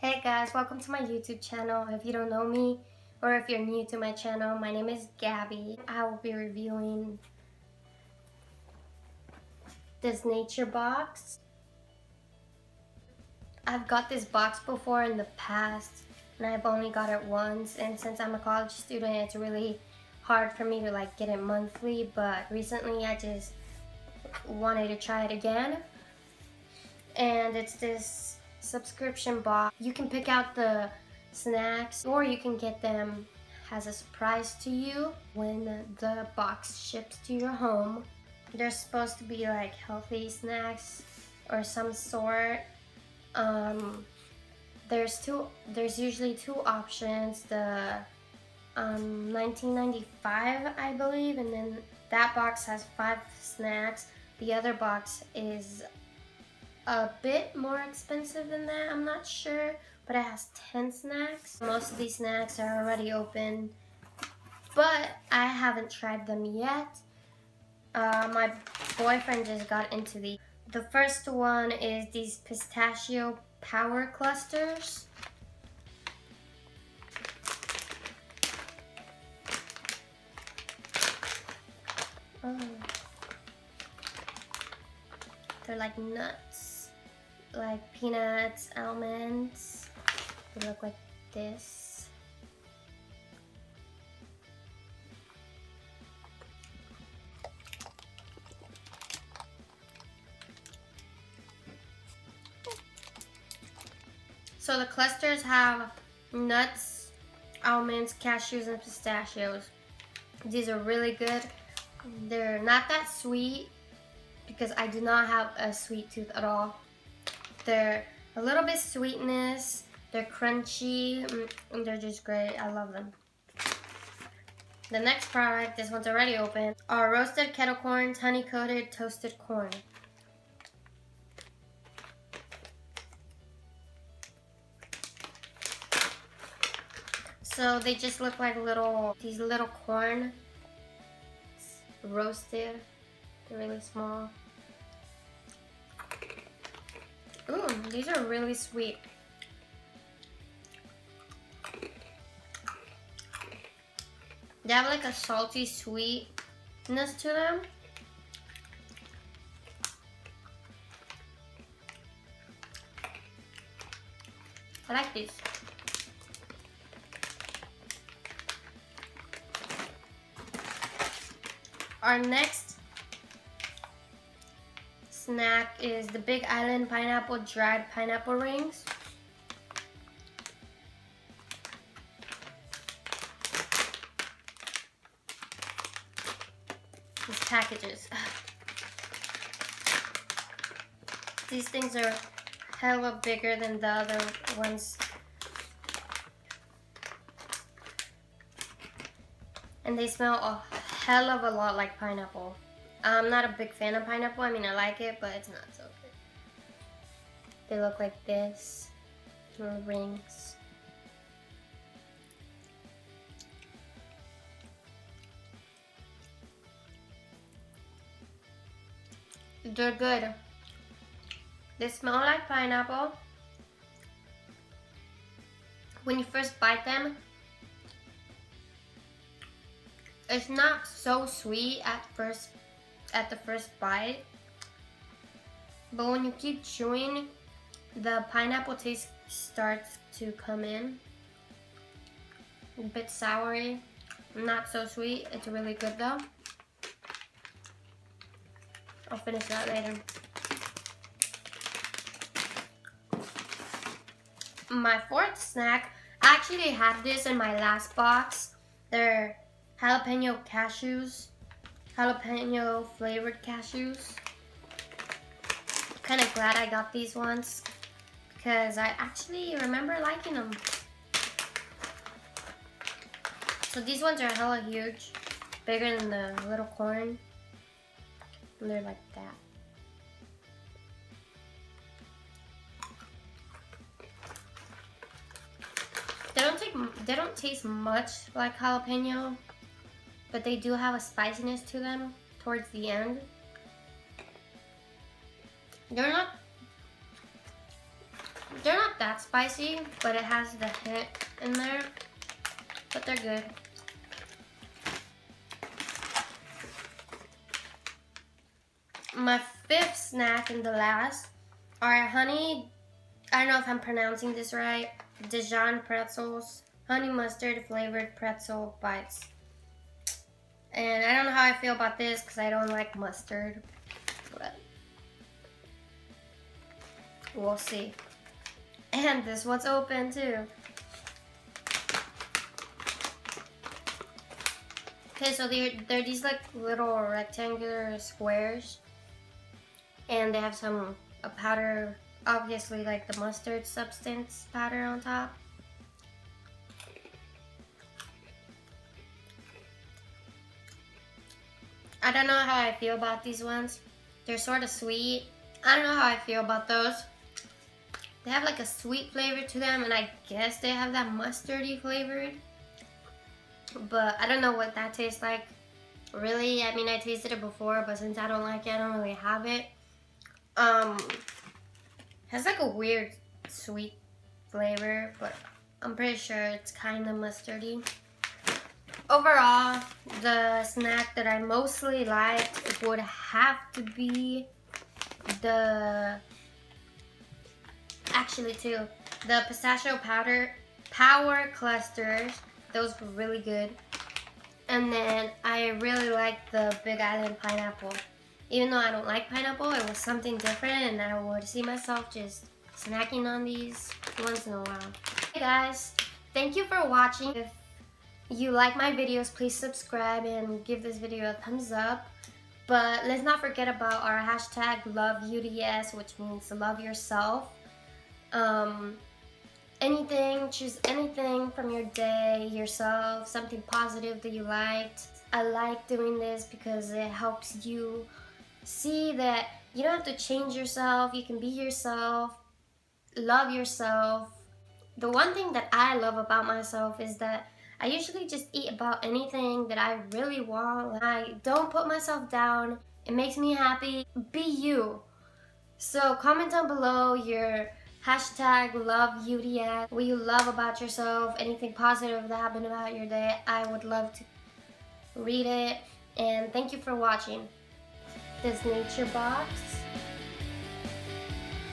Hey guys, welcome to my YouTube channel. If you don't know me or if you're new to my channel, my name is Gabby. I will be reviewing this nature box. I've got this box before in the past and I've only got it once, and since I'm a college student it's really hard for me to get it monthly, but recently I just wanted to try it again. And it's this subscription box. You can pick out the snacks or you can get them as a surprise to you when the box ships to your home. They're supposed to be healthy snacks or some sort. There's usually two options. The 1995 I believe, and then that box has 5 snacks. The other box is a bit more expensive than that, I'm not sure, but it has 10 snacks. Most of these snacks are already open, but I haven't tried them yet. My boyfriend just got into these. The first one is these pistachio power clusters. They're like nuts, like peanuts, almonds. They look like this. So the clusters have nuts, almonds, cashews, and pistachios. These are really good. They're not that sweet because I do not have a sweet tooth at all. They're a little bit sweetness, they're crunchy, and they're just great. I love them. The next product, this one's already open, are roasted kettle corns, honey-coated toasted corn. So they just look like these little corn, roasted. They're really small. Ooh, these are really sweet. They have like a salty sweetness to them. I like these. Our next snack is the Big Island Pineapple dried pineapple rings. These packages. These things are hella bigger than the other ones. And they smell a hell of a lot like pineapple. I'm not a big fan of pineapple. I mean, I like it, but it's not so good. They look like this. Little rings. They're good. They smell like pineapple. When you first bite them, it's not so sweet at the first bite, but when you keep chewing, the pineapple taste starts to come in. A bit soury, not so sweet. It's really good though. I'll finish that later. My fourth snack, I actually had this in my last box. They're jalapeno cashews, jalapeno flavored cashews. Kind of glad I got these ones because I actually remember liking them. So these ones are hella huge, bigger than the little corn, and they're like that. They don't taste much like jalapeno, but they do have a spiciness to them towards the end. They're not that spicy, but it has the hit in there. But they're good. My fifth snack and the last are honey, I don't know if I'm pronouncing this right, Dijon pretzels, honey mustard flavored pretzel bites. And I don't know how I feel about this because I don't like mustard, but we'll see. And this one's open too. Okay, so they're these like little rectangular squares, and they have a powder, obviously like the mustard substance powder on top. I don't know how I feel about these ones. They're sort of sweet. I don't know how I feel about those. They have like a sweet flavor to them, and I guess they have that mustardy flavor. But I don't know what that tastes like. Really, I mean, I tasted it before, but since I don't like it, I don't really have it. Has like a weird sweet flavor, but I'm pretty sure it's kind of mustardy. Overall, the snack that I mostly liked would have to be the pistachio power clusters. Those were really good. And then I really liked the Big Island pineapple. Even though I don't like pineapple, it was something different, and I would see myself just snacking on these once in a while. Hey guys, thank you for watching. If you like my videos, please subscribe and give this video a thumbs up. But let's not forget about our hashtag LoveUDS, which means love yourself. Choose anything from your day, yourself, something positive that you liked. I like doing this because it helps you see that you don't have to change yourself, you can be yourself, love yourself. The one thing that I love about myself is that I usually just eat about anything that I really want. I don't put myself down. It makes me happy. Be you. So comment down below your hashtag LoveUDS, what you love about yourself, anything positive that happened about your day. I would love to read it. And thank you for watching this nature box.